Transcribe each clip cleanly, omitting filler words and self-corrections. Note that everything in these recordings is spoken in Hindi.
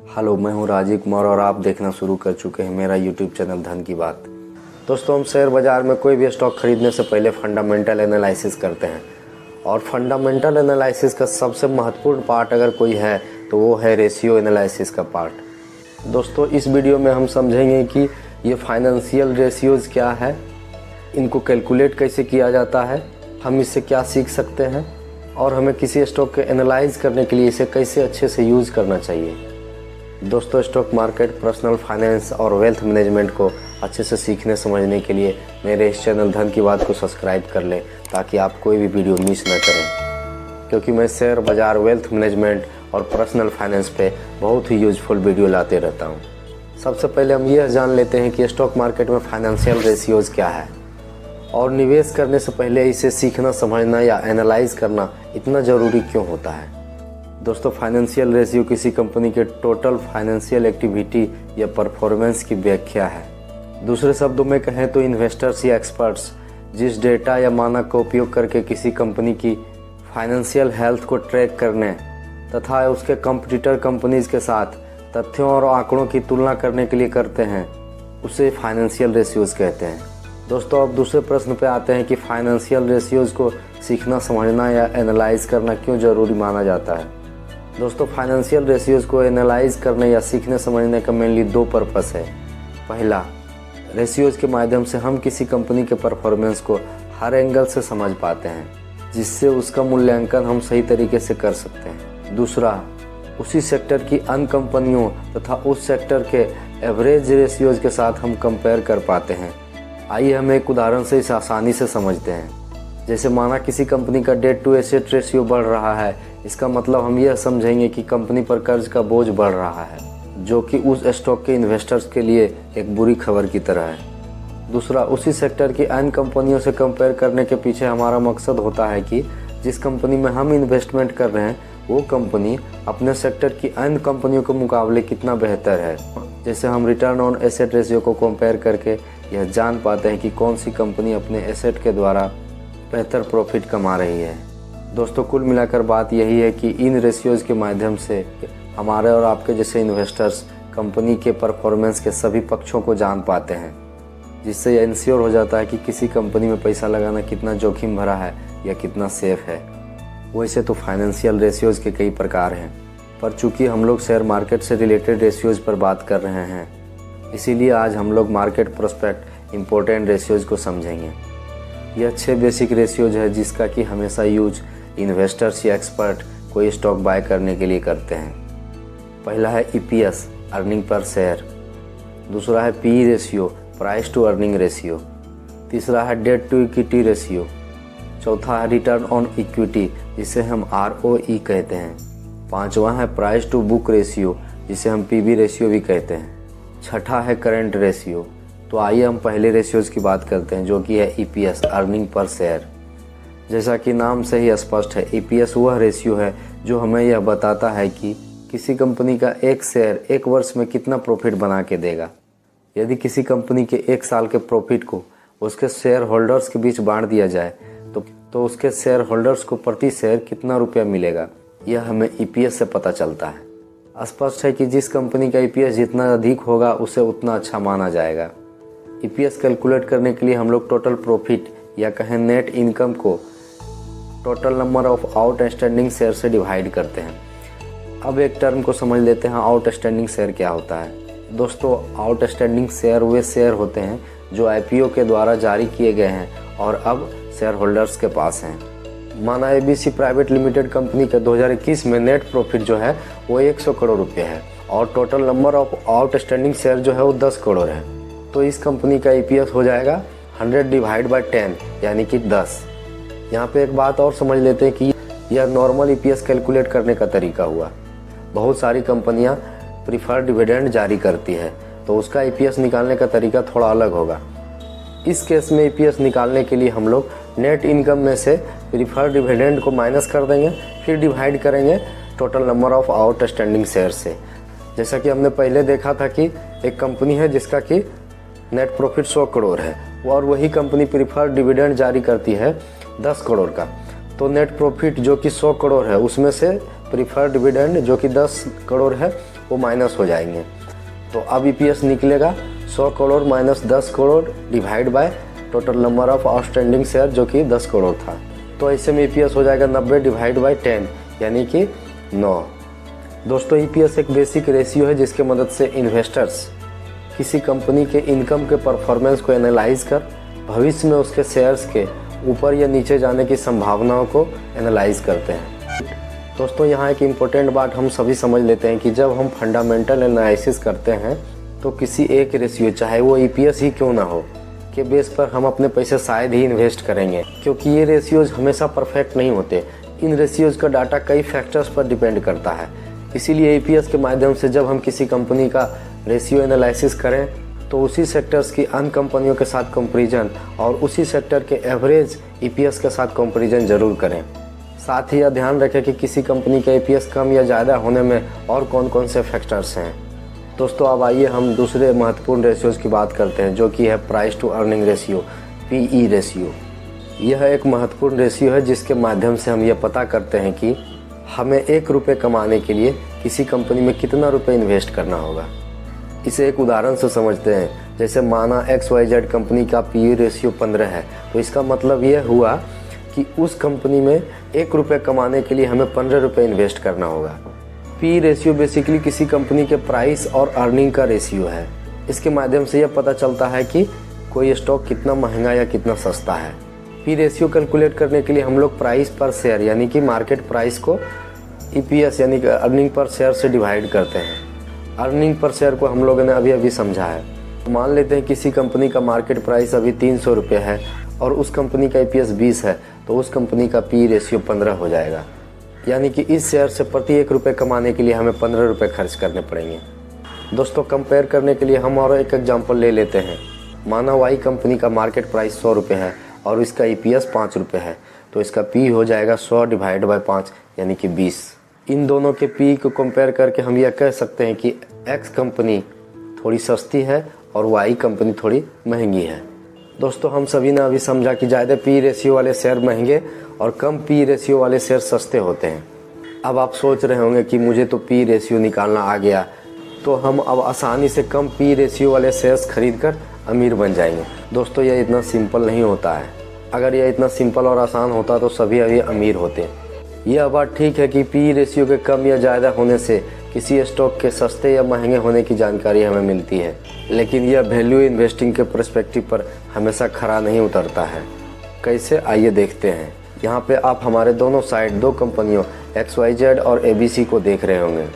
हेलो, मैं हूं राजीव कुमार और आप देखना शुरू कर चुके हैं मेरा यूट्यूब चैनल धन की बात। दोस्तों, हम शेयर बाज़ार में कोई भी स्टॉक खरीदने से पहले फंडामेंटल एनालिसिस करते हैं और फंडामेंटल एनालिसिस का सबसे महत्वपूर्ण पार्ट अगर कोई है तो वो है रेशियो एनालिसिस का पार्ट। दोस्तों, इस वीडियो में हम समझेंगे कि ये फाइनेंशियल रेशियोज़ क्या है, इनको कैलकुलेट कैसे किया जाता है, हम इससे क्या सीख सकते हैं और हमें किसी स्टॉक के एनालाइज करने के लिए इसे कैसे अच्छे से यूज़ करना चाहिए। दोस्तों, स्टॉक मार्केट, पर्सनल फाइनेंस और वेल्थ मैनेजमेंट को अच्छे से सीखने समझने के लिए मेरे इस चैनल धन की बात को सब्सक्राइब कर लें ताकि आप कोई भी वीडियो मिस न करें, क्योंकि मैं शेयर बाज़ार, वेल्थ मैनेजमेंट और पर्सनल फाइनेंस पे बहुत ही यूजफुल वीडियो लाते रहता हूँ। सबसे पहले हम यह जान लेते हैं कि स्टॉक मार्केट में फाइनेंशियल रेशियोज़ क्या है और निवेश करने से पहले इसे सीखना, समझना या एनालाइज करना इतना ज़रूरी क्यों होता है। दोस्तों, फाइनेंशियल रेशियो किसी कंपनी के टोटल फाइनेंशियल एक्टिविटी या परफॉर्मेंस की व्याख्या है। दूसरे शब्दों में कहें तो इन्वेस्टर्स या एक्सपर्ट्स जिस डेटा या मानक का उपयोग करके किसी कंपनी की फाइनेंशियल हेल्थ को ट्रैक करने तथा उसके कंपटीटर कंपनीज के साथ तथ्यों और आंकड़ों की तुलना करने के लिए करते हैं, उसे फाइनेंशियल रेशियोज़ कहते हैं। दोस्तों, अब दूसरे प्रश्न पे आते हैं कि फाइनेंशियल रेशियोज़ को सीखना, समझना या एनालाइज करना क्यों ज़रूरी माना जाता है। दोस्तों, फाइनेंशियल रेशियोज़ को एनालाइज करने या सीखने समझने का मेनली दो पर्पस है। पहला, रेशियोज़ के माध्यम से हम किसी कंपनी के परफॉर्मेंस को हर एंगल से समझ पाते हैं, जिससे उसका मूल्यांकन हम सही तरीके से कर सकते हैं। दूसरा, उसी सेक्टर की अन्य कंपनियों तथा उस सेक्टर के एवरेज रेशियोज़ के साथ हम कंपेयर कर पाते हैं। आइए हम एक उदाहरण से इसे आसानी से समझते हैं। जैसे माना किसी कंपनी का डेट टू एसेट रेशियो बढ़ रहा है, इसका मतलब हम यह समझेंगे कि कंपनी पर कर्ज का बोझ बढ़ रहा है, जो कि उस स्टॉक के इन्वेस्टर्स के लिए एक बुरी खबर की तरह है। दूसरा, उसी सेक्टर की अन्य कंपनियों से कंपेयर करने के पीछे हमारा मकसद होता है कि जिस कंपनी में हम इन्वेस्टमेंट कर रहे हैं वो कंपनी अपने सेक्टर की अन्य कंपनियों के मुकाबले कितना बेहतर है। जैसे हम रिटर्न ऑन एसेट रेशियो को कंपेयर करके यह जान पाते हैं कि कौन सी कंपनी अपने एसेट के द्वारा बेहतर प्रॉफिट कमा रही है। दोस्तों, कुल मिलाकर बात यही है कि इन रेशियोज़ के माध्यम से हमारे और आपके जैसे इन्वेस्टर्स कंपनी के परफॉर्मेंस के सभी पक्षों को जान पाते हैं, जिससे यह इंश्योर हो जाता है कि किसी कंपनी में पैसा लगाना कितना जोखिम भरा है या कितना सेफ है। वैसे तो फाइनेंशियल रेशियोज़ के कई प्रकार हैं, पर चूंकि हम लोग शेयर मार्केट से रिलेटेड रेशियोज़ पर बात कर रहे हैं, इसीलिए आज हम लोग मार्केट प्रोस्पेक्ट इम्पोर्टेंट रेशियोज़ को समझेंगे। यह 6 बेसिक रेशियोज है जिसका कि हमेशा यूज इन्वेस्टर्स या एक्सपर्ट कोई स्टॉक बाय करने के लिए करते हैं। पहला है EPS, अर्निंग पर शेयर। दूसरा है PE ratio, price to earning ratio. तीसरा है डेट टू इक्विटी रेशियो। चौथा है रिटर्न ऑन इक्विटी, जिसे हम ROE कहते हैं। पांचवा है प्राइस टू बुक रेशियो, जिसे हम PB रेशियो भी कहते हैं। छठा है करेंट रेशियो। तो आइए हम पहले रेशियोज़ की बात करते हैं, जो कि है EPS, अर्निंग पर शेयर। जैसा कि नाम से ही स्पष्ट है, EPS वह रेशियो है जो हमें यह बताता है कि किसी कंपनी का एक शेयर एक वर्ष में कितना प्रॉफिट बना के देगा। यदि किसी कंपनी के एक साल के प्रॉफिट को उसके शेयर होल्डर्स के बीच बांट दिया जाए तो उसके शेयर होल्डर्स को प्रति शेयर कितना रुपया मिलेगा, यह हमें EPS से पता चलता है। स्पष्ट है कि जिस कंपनी का EPS जितना अधिक होगा उसे उतना अच्छा माना जाएगा। EPS कैलकुलेट करने के लिए हम लोग टोटल प्रॉफिट या कहें नेट इनकम को total number of outstanding share से डिवाइड करते हैं। अब एक टर्म को समझ लेते हैं, आउटस्टैंडिंग शेयर क्या होता है। दोस्तों, आउटस्टैंडिंग शेयर वे शेयर होते हैं जो IPO के द्वारा जारी किए गए हैं और अब शेयर होल्डर्स के पास हैं। माना ABC प्राइवेट लिमिटेड कंपनी का 2021 में नेट प्रॉफिट जो है वो 100 करोड़ रुपये है और total number of outstanding share जो है वो 10 करोड़ है। तो इस कंपनी का EPS हो जाएगा 100 डिवाइड बाय 10 यानी कि 10। यहाँ पे एक बात और समझ लेते हैं कि यह नॉर्मल EPS कैलकुलेट करने का तरीका हुआ। बहुत सारी कंपनियाँ प्रीफर्ड डिविडेंड जारी करती है तो उसका EPS निकालने का तरीका थोड़ा अलग होगा। इस केस में EPS निकालने के लिए हम लोग नेट इनकम में से प्रीफर्ड डिविडेंड को माइनस कर देंगे, फिर डिवाइड करेंगे total number of outstanding share से। जैसा कि हमने पहले देखा था कि एक कंपनी है जिसका कि नेट प्रॉफिट 100 करोड़ है और वही कंपनी प्रीफर्ड डिविडेंड जारी करती है 10 करोड़ का, तो नेट प्रॉफिट जो कि 100 करोड़ है उसमें से प्रीफर्ड डिविडेंड जो कि 10 करोड़ है वो माइनस हो जाएंगे। तो अब EPS निकलेगा 100 crore minus 10 crore divide by total number of outstanding share जो कि 10 करोड़ था। तो ऐसे में EPS हो जाएगा 90 डिवाइड बाय 10 यानी कि 9। दोस्तों EPS एक बेसिक रेशियो है जिसके मदद से इन्वेस्टर्स किसी कंपनी के इनकम के परफॉर्मेंस को एनालाइज कर भविष्य में उसके शेयर्स के ऊपर या नीचे जाने की संभावनाओं को एनालाइज करते हैं। दोस्तों यहाँ एक इम्पोर्टेंट बात हम सभी समझ लेते हैं कि जब हम फंडामेंटल एनालिसिस करते हैं तो किसी एक रेशियो चाहे वो EPS ही क्यों ना हो के बेस पर हम अपने पैसे शायद ही इन्वेस्ट करेंगे, क्योंकि ये रेशियोज हमेशा परफेक्ट नहीं होते। इन रेशियोज का डाटा कई फैक्टर्स पर डिपेंड करता है। इसीलिए EPS के माध्यम से जब हम किसी कंपनी का रेशियो एनालिसिस करें तो उसी सेक्टर्स की अन्य कंपनियों के साथ कंपैरिजन और उसी सेक्टर के एवरेज EPS के साथ कंपैरिजन जरूर करें। साथ ही यह ध्यान रखें कि किसी कंपनी का EPS कम या ज़्यादा होने में और कौन कौन से फैक्टर्स हैं। दोस्तों अब आइए हम दूसरे महत्वपूर्ण रेशियोज़ की बात करते हैं जो कि है price to earning ratio, PE ratio. यह एक महत्वपूर्ण रेशियो है जिसके माध्यम से हम यह पता करते हैं कि हमें 1 रुपये कमाने के लिए किसी कंपनी में कितना रुपये इन्वेस्ट करना होगा। इसे एक उदाहरण से समझते हैं। जैसे माना XYZ कंपनी का PE रेशियो 15 है, तो इसका मतलब यह हुआ कि उस कंपनी में 1 रुपये कमाने के लिए हमें 15 रुपये इन्वेस्ट करना होगा। PE रेशियो बेसिकली किसी कंपनी के प्राइस और अर्निंग का रेशियो है। इसके माध्यम से यह पता चलता है कि कोई स्टॉक कितना महंगा या कितना सस्ता है। PE रेशियो कैलकुलेट करने के लिए हम लोग प्राइस पर शेयर यानी कि मार्केट प्राइस को EPS यानी कि अर्निंग पर शेयर से डिवाइड करते हैं। अर्निंग पर शेयर को हम लोगों ने अभी समझा है। मान लेते हैं किसी कंपनी का मार्केट प्राइस अभी 300 रुपये है और उस कंपनी का EPS 20 है, तो उस कंपनी का PE रेशियो 15 हो जाएगा। यानी कि इस शेयर से प्रति 1 रुपये कमाने के लिए हमें 15 रुपये खर्च करने पड़ेंगे। दोस्तों कंपेयर करने के लिए हम और एक एग्जांपल ले लेते हैं। माना Y कंपनी का मार्केट प्राइस 100 रुपये है और इसका EPS 5 रुपये है, तो इसका PE हो जाएगा 100 डिवाइड बाय 5 यानी कि 20। इन दोनों के PE को कंपेयर करके हम यह कह सकते हैं कि X कंपनी थोड़ी सस्ती है और Y कंपनी थोड़ी महंगी है। दोस्तों हम सभी ने अभी समझा कि ज़्यादा PE रेशियो वाले शेयर महंगे और कम PE रेशियो वाले शेयर सस्ते होते हैं। अब आप सोच रहे होंगे कि मुझे तो PE रेशियो निकालना आ गया, तो हम अब आसानी से कम PE रेशियो वाले शेयर्स खरीद कर अमीर बन जाएंगे। दोस्तों यह इतना सिंपल नहीं होता है। अगर यह इतना सिंपल और आसान होता तो सभी अभी अमीर होते। यह बात ठीक है कि PE रेशियो के कम या ज़्यादा होने से किसी स्टॉक के सस्ते या महंगे होने की जानकारी हमें मिलती है, लेकिन यह वैल्यू इन्वेस्टिंग के पर्सपेक्टिव पर हमेशा खरा नहीं उतरता है। कैसे, आइए देखते हैं। यहाँ पे आप हमारे दोनों साइड दो कंपनियों XYZ और ABC को देख रहे होंगे।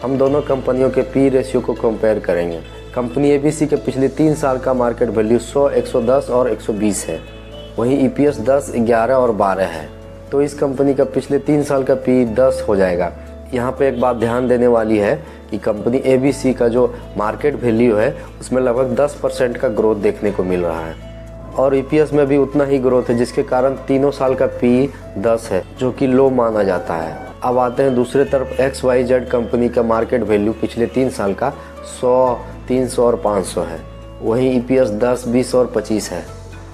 हम दोनों कंपनियों के PE रेशियो को कंपेयर करेंगे। कंपनी ABC के पिछले 3 साल का मार्केट वैल्यू 100, 110 और 120 है। वहीं EPS 10, 11 और 12 है। तो इस कंपनी का पिछले 3 साल का PE 10 हो जाएगा। यहाँ पे एक बात ध्यान देने वाली है कि कंपनी ABC का जो मार्केट वैल्यू है उसमें लगभग 10% का ग्रोथ देखने को मिल रहा है और EPS में भी उतना ही ग्रोथ है, जिसके कारण तीनों साल का PE 10 है जो कि लो माना जाता है। अब आते हैं दूसरे तरफ XYZ कंपनी का मार्केट वैल्यू पिछले 3 साल का 100, 300 और 500 है। वहीं EPS 10, 20 और 25 है।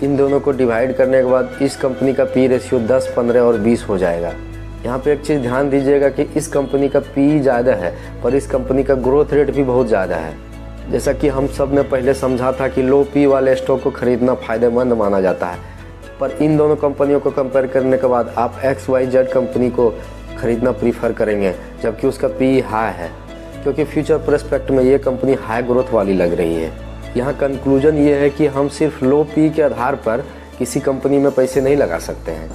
इन दोनों को डिवाइड करने के बाद इस कंपनी का PE रेशियो 10, 15 और 20 हो जाएगा। यहाँ पे एक चीज़ ध्यान दीजिएगा कि इस कंपनी का PE ज़्यादा है पर इस कंपनी का ग्रोथ रेट भी बहुत ज़्यादा है। जैसा कि हम सब ने पहले समझा था कि लो PE वाले स्टॉक को खरीदना फ़ायदेमंद माना जाता है, पर इन दोनों कंपनियों को कंपेयर करने के बाद आप XYZ कंपनी को खरीदना प्रीफर करेंगे जबकि उसका PE हाई है, क्योंकि फ्यूचर प्रोस्पेक्ट में ये कंपनी हाई ग्रोथ वाली लग रही है। यहाँ कंक्लूजन ये है कि हम सिर्फ लो PE के आधार पर किसी कंपनी में पैसे नहीं लगा सकते हैं।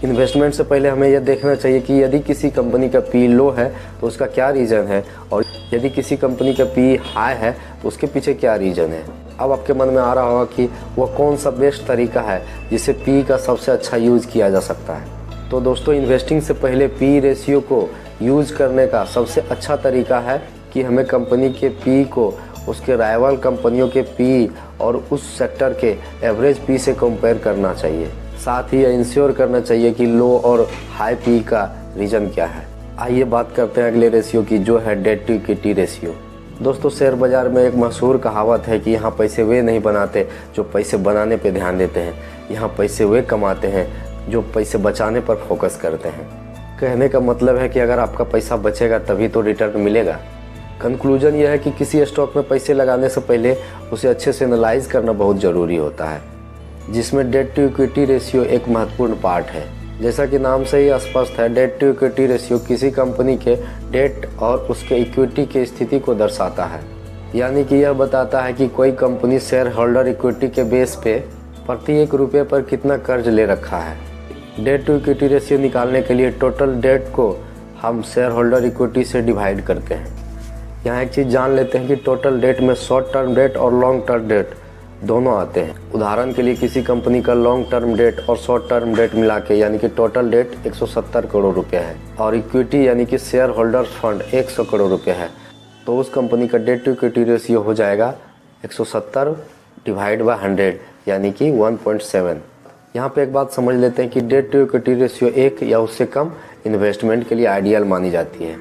इन्वेस्टमेंट से पहले हमें यह देखना चाहिए कि यदि किसी कंपनी का PE लो है तो उसका क्या रीज़न है और यदि किसी कंपनी का PE हाई है तो उसके पीछे क्या रीज़न है। अब आपके मन में आ रहा होगा कि वह कौन सा बेस्ट तरीका है जिससे PE का सबसे अच्छा यूज़ किया जा सकता है। तो दोस्तों इन्वेस्टिंग से पहले PE रेशियो को यूज़ करने का सबसे अच्छा तरीका है कि हमें कंपनी के PE को उसके राइवल कंपनियों के PE और उस सेक्टर के एवरेज PE से कंपेयर करना चाहिए। साथ ही इंश्योर करना चाहिए कि लो और हाई PE का रीज़न क्या है। आइए बात करते हैं अगले रेशियो की, जो है डेट टू इक्विटी रेशियो। दोस्तों शेयर बाज़ार में एक मशहूर कहावत है कि यहाँ पैसे वे नहीं बनाते जो पैसे बनाने पे ध्यान देते हैं, यहाँ पैसे वे कमाते हैं जो पैसे बचाने पर फोकस करते हैं। कहने का मतलब है कि अगर आपका पैसा बचेगा तभी तो रिटर्न मिलेगा। कंक्लूजन यह है कि किसी स्टॉक में पैसे लगाने से पहले उसे अच्छे से एनालाइज करना बहुत ज़रूरी होता है, जिसमें डेट टू इक्विटी रेशियो एक महत्वपूर्ण पार्ट है। जैसा कि नाम से ही स्पष्ट है, डेट टू इक्विटी रेशियो किसी कंपनी के डेट और उसके इक्विटी की स्थिति को दर्शाता है। यानी कि यह बताता है कि कोई कंपनी शेयर होल्डर इक्विटी के बेस पे प्रति ₹1 पर कितना कर्ज ले रखा है। डेट टू इक्विटी रेशियो निकालने के लिए टोटल डेट को हम शेयर होल्डर इक्विटी से डिवाइड करते हैं। यहाँ एक चीज़ जान लेते हैं कि टोटल डेट में शॉर्ट टर्म डेट और लॉन्ग टर्म डेट दोनों आते हैं। उदाहरण के लिए किसी कंपनी का लॉन्ग टर्म डेट और शॉर्ट टर्म डेट मिला के यानी कि टोटल डेट 170 करोड़ रुपए है और इक्विटी यानी कि शेयर होल्डर फंड 100 करोड़ रुपए है, तो उस कंपनी का डेट टू इक्विटी रेशियो हो जाएगा 170 डिवाइड बाय 100 यानी कि 1.7। यहाँ पे एक बात समझ लेते हैं कि डेट टू इक्विटी रेशियो 1 या उससे कम इन्वेस्टमेंट के लिए आइडियल मानी जाती है।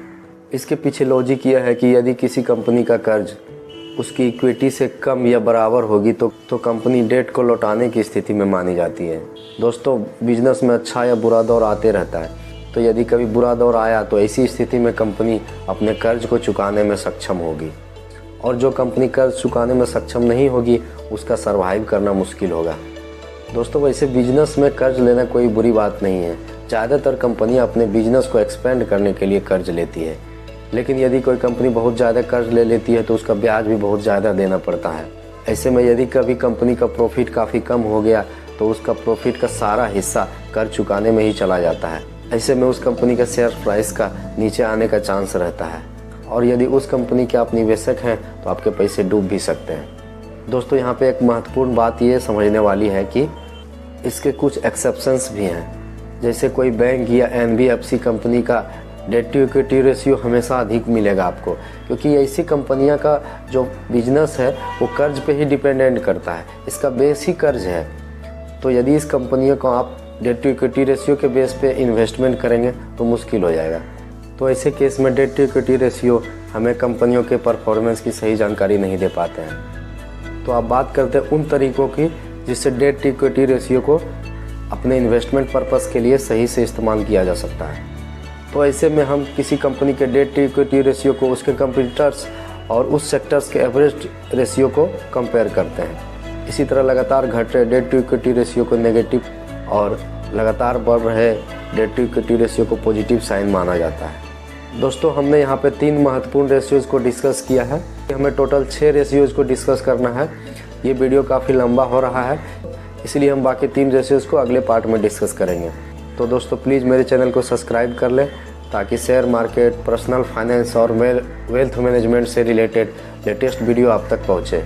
इसके पीछे लॉजिक यह है कि यदि किसी कंपनी का कर्ज उसकी इक्विटी से कम या बराबर होगी तो कंपनी डेट को लौटाने की स्थिति में मानी जाती है। दोस्तों, बिजनेस में अच्छा या बुरा दौर आते रहता है, तो यदि कभी बुरा दौर आया तो ऐसी स्थिति में कंपनी अपने कर्ज को चुकाने में सक्षम होगी, और जो कंपनी कर्ज चुकाने में सक्षम नहीं होगी उसका सर्वाइव करना मुश्किल होगा। दोस्तों, वैसे बिजनेस में कर्ज लेना कोई बुरी बात नहीं है। ज़्यादातर कंपनियां अपने बिजनेस को एक्सपेंड करने के लिए कर्ज लेती है, लेकिन यदि कोई कंपनी बहुत ज़्यादा कर्ज ले लेती है तो उसका ब्याज भी बहुत ज़्यादा देना पड़ता है। ऐसे में यदि कभी कंपनी का प्रॉफिट काफ़ी कम हो गया तो उसका प्रॉफिट का सारा हिस्सा कर्ज चुकाने में ही चला जाता है। ऐसे में उस कंपनी का शेयर प्राइस का नीचे आने का चांस रहता है, और यदि उस कंपनी के आप निवेशक हैं तो आपके पैसे डूब भी सकते हैं। दोस्तों, यहाँ पे एक महत्वपूर्ण बात ये समझने वाली है कि इसके कुछ एक्सेप्शंस भी हैं। जैसे कोई बैंक या NBFC कंपनी का डेट टू इक्विटी रेशियो हमेशा अधिक मिलेगा आपको, क्योंकि ऐसी कंपनियां का जो बिजनेस है वो कर्ज पे ही डिपेंडेंट करता है, इसका बेस ही कर्ज है। तो यदि इस कंपनियों को आप डेट टू इक्विटी रेशियो के बेस पे इन्वेस्टमेंट करेंगे तो मुश्किल हो जाएगा। तो ऐसे केस में डेट टू इक्विटी रेशियो हमें कंपनियों के परफॉर्मेंस की सही जानकारी नहीं दे पाते हैं। तो आप बात करते हैं उन तरीकों की जिससे डेट टू इक्विटी रेशियो को अपने इन्वेस्टमेंट पर्पस के लिए सही से इस्तेमाल किया जा सकता है। तो ऐसे में हम किसी कंपनी के डेट टू इक्विटी रेशियो को उसके कंपटीटर्स और उस सेक्टर्स के एवरेज रेशियो को कंपेयर करते हैं। इसी तरह लगातार घट रहे डेट टू इक्विटी रेशियो को नेगेटिव और लगातार बढ़ रहे डेट टू इक्विटी रेशियो को पॉजिटिव साइन माना जाता है। दोस्तों, हमने यहाँ पे 3 महत्वपूर्ण रेशियोज़ को डिस्कस किया है। हमें टोटल 6 रेशियोज़ को डिस्कस करना है। ये वीडियो काफ़ी लंबा हो रहा है, इसलिए हम बाकी 3 रेशियोज़ को अगले पार्ट में डिस्कस करेंगे। तो दोस्तों, प्लीज़ मेरे चैनल को सब्सक्राइब कर लें ताकि शेयर मार्केट, पर्सनल फाइनेंस और वेल्थ मैनेजमेंट से रिलेटेड लेटेस्ट वीडियो आप तक पहुँचे।